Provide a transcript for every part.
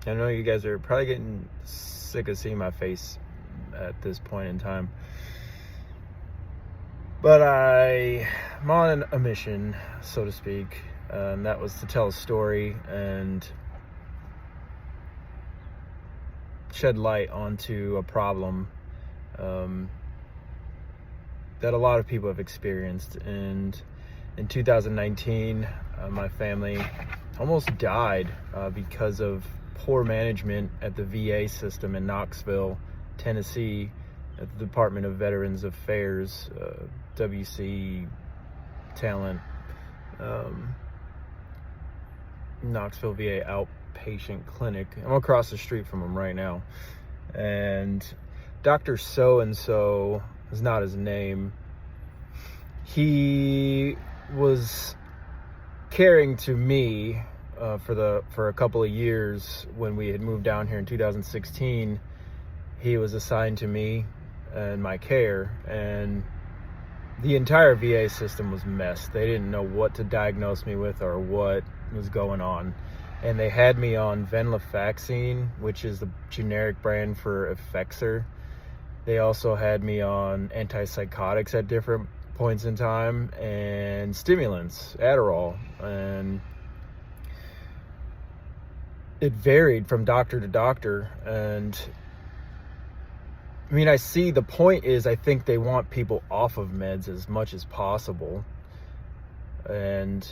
I know you guys are probably getting sick of seeing my face at this point in time. But I'm on a mission, so to speak, and that was to tell a story and shed light onto a problem that a lot of people have experienced. And in 2019, my family almost died because of poor management at the VA system in Knoxville, Tennessee, at the Department of Veterans Affairs, WC Talent, Knoxville VA outpatient clinic. I'm across the street from them right now. And Dr. So-and-so is not his name. He was caring to me for a couple of years. When we had moved down here in 2016, he was assigned to me and my care, and the entire VA system was messed. They didn't know what to diagnose me with or what was going on, and they had me on venlafaxine, which is the generic brand for Effexor. They also had me on antipsychotics at different points in time, and stimulants, Adderall, and it varied from doctor to doctor. And I mean, I see the point is, I think they want people off of meds as much as possible and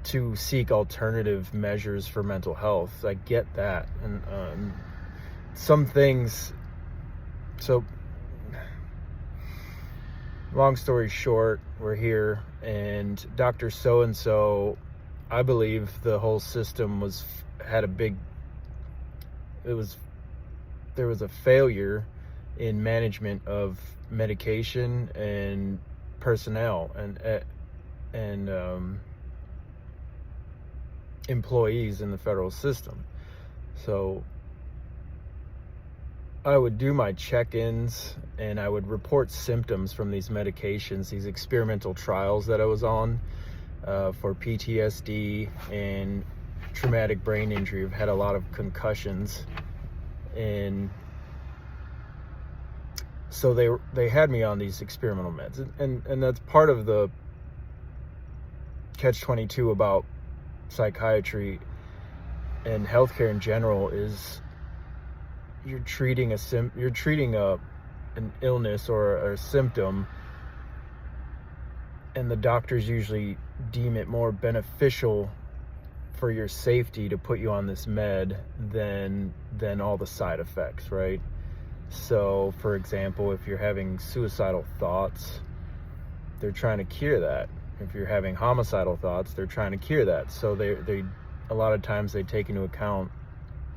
to seek alternative measures for mental health. I get that. And some things, so long story short, we're here, and Dr. So-and-so, I believe the whole system there was a failure in management of medication and personnel and employees in the federal system. So I would do my check-ins and I would report symptoms from these medications, these experimental trials that I was on for PTSD and traumatic brain injury. I've had a lot of concussions, and so they had me on these experimental meds, and that's part of the catch-22 about psychiatry and healthcare in general. Is you're treating an illness or a symptom, and the doctors usually deem it more beneficial for your safety to put you on this med than all the side effects, right? So, for example, if you're having suicidal thoughts, they're trying to cure that. If you're having homicidal thoughts, they're trying to cure that. So they a lot of times they take into account,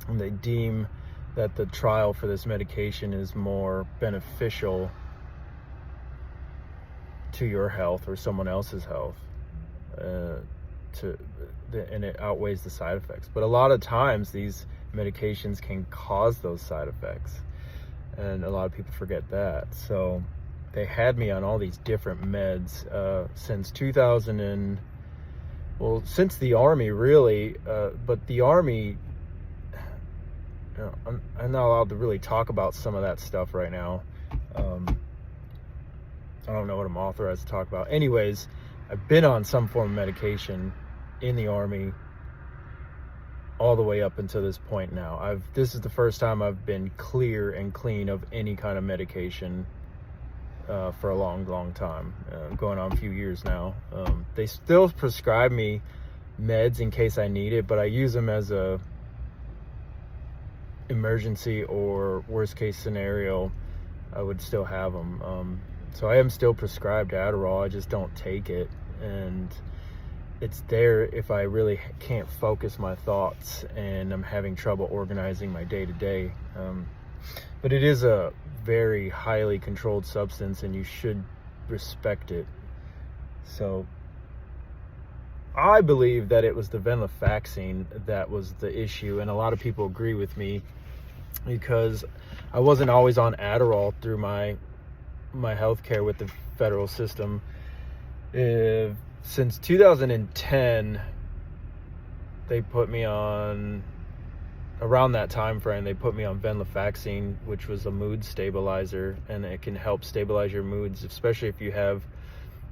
and they deem that the trial for this medication is more beneficial to your health or someone else's health, and it outweighs the side effects. But a lot of times these medications can cause those side effects, and a lot of people forget that. So they had me on all these different meds since 2000 and, well, since the Army, really. But the Army, I'm not allowed to really talk about some of that stuff right now. I don't know what I'm authorized to talk about. Anyways, I've been on some form of medication in the Army all the way up until this point now. This is the first time I've been clear and clean of any kind of medication for a long time, going on a few years now. They still prescribe me meds in case I need it, but I use them as a emergency or worst case scenario. I would still have them. So I am still prescribed Adderall. I just don't take it, and it's there if I really can't focus my thoughts and I'm having trouble organizing my day-to-day. But it is a very highly controlled substance, and you should respect it. So I believe that it was the venlafaxine that was the issue, and a lot of people agree with me, because I wasn't always on Adderall through my healthcare with the federal system. Since 2010, they put me on around that time frame, they put me on venlafaxine, which was a mood stabilizer, and it can help stabilize your moods, especially if you have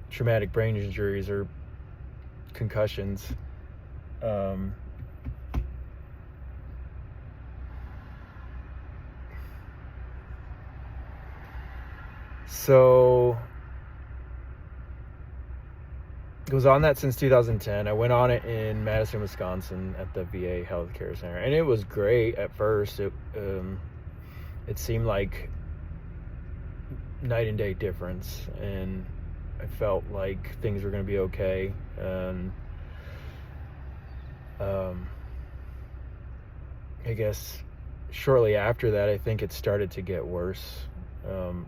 traumatic brain injuries or concussions. So it was on that since 2010. I went on it in Madison, Wisconsin at the VA Healthcare Center, and it was great at first. It seemed like night and day difference, and I felt like things were going to be okay. And I guess shortly after that, I think it started to get worse,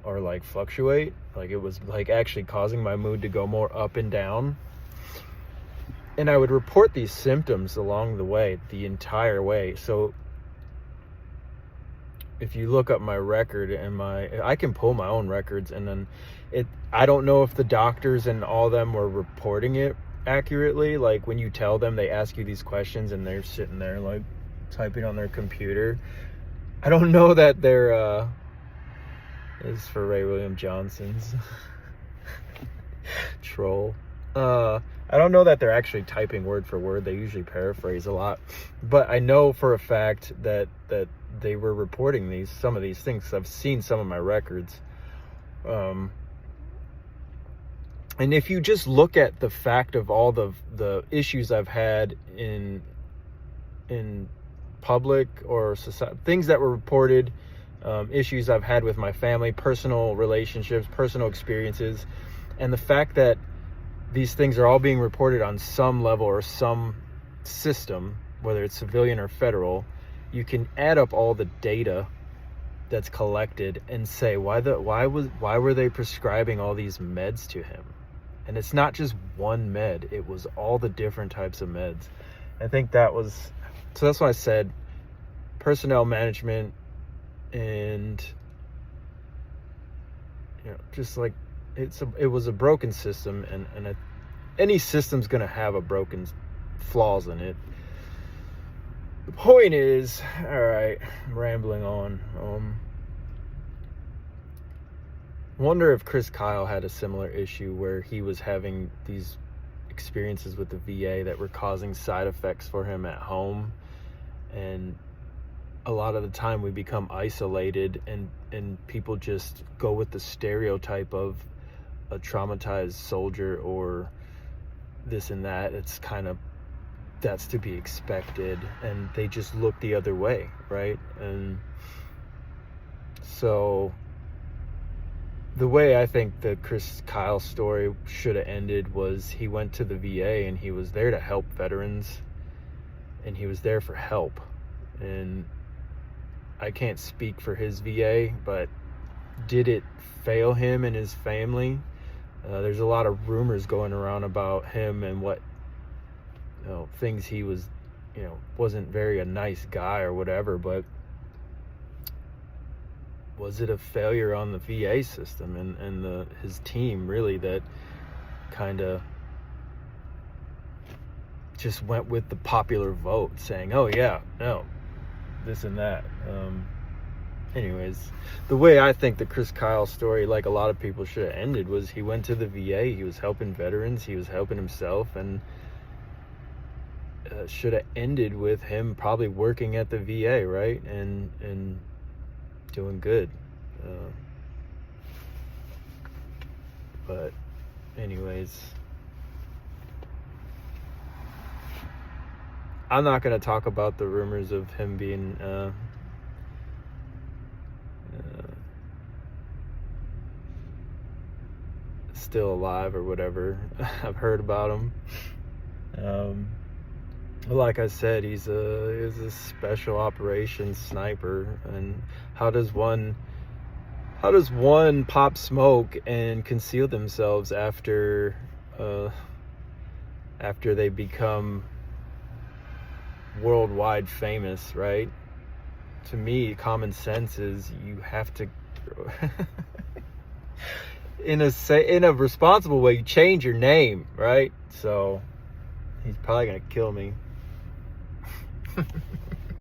or like fluctuate. Like it was like actually causing my mood to go more up and down. And I would report these symptoms along the way, the entire way. So if you look up my record and I can pull my own records, and then I don't know if the doctors and all them were reporting it accurately. Like when you tell them, they ask you these questions and they're sitting there like typing on their computer. I don't know that they're, this is for Ray William Johnson's troll. I don't know that they're actually typing word for word. They usually paraphrase a lot, but I know for a fact that they were reporting some of these things. I've seen some of my records. And if you just look at the fact of all the issues I've had in public or society, things that were reported, issues I've had with my family, personal relationships, personal experiences, and the fact that these things are all being reported on some level or some system, whether it's civilian or federal, you can add up all the data that's collected and say, why were they prescribing all these meds to him? And it's not just one med, it was all the different types of meds. I think so that's why I said personnel management, and just like it was a broken system, and any system's gonna have a broken flaws in it. The point is, all right, I'm rambling on. Wonder if Chris Kyle had a similar issue where he was having these experiences with the VA that were causing side effects for him at home, and a lot of the time we become isolated, and people just go with the stereotype of a traumatized soldier or this and that. It's kind of, that's to be expected, and they just look the other way, right? And so the way I think the Chris Kyle story should have ended was he went to the VA and he was there to help veterans, and he was there for help. And I can't speak for his VA, but did it fail him and his family? There's a lot of rumors going around about him and what, things he was, wasn't very a nice guy or whatever, but was it a failure on the VA system and his team really that kind of just went with the popular vote saying, oh yeah, no, this and that. Anyways, the way I think the Chris Kyle story, like a lot of people, should have ended was he went to the VA, he was helping veterans, he was helping himself, and should have ended with him probably working at the VA, right? And doing good. But anyways, I'm not going to talk about the rumors of him being still alive or whatever. I've heard about him. Like I said, he's a special operations sniper. And how does one pop smoke and conceal themselves after they become worldwide famous, right? To me, common sense is you have to in a responsible way, you change your name, right? So he's probably gonna kill me.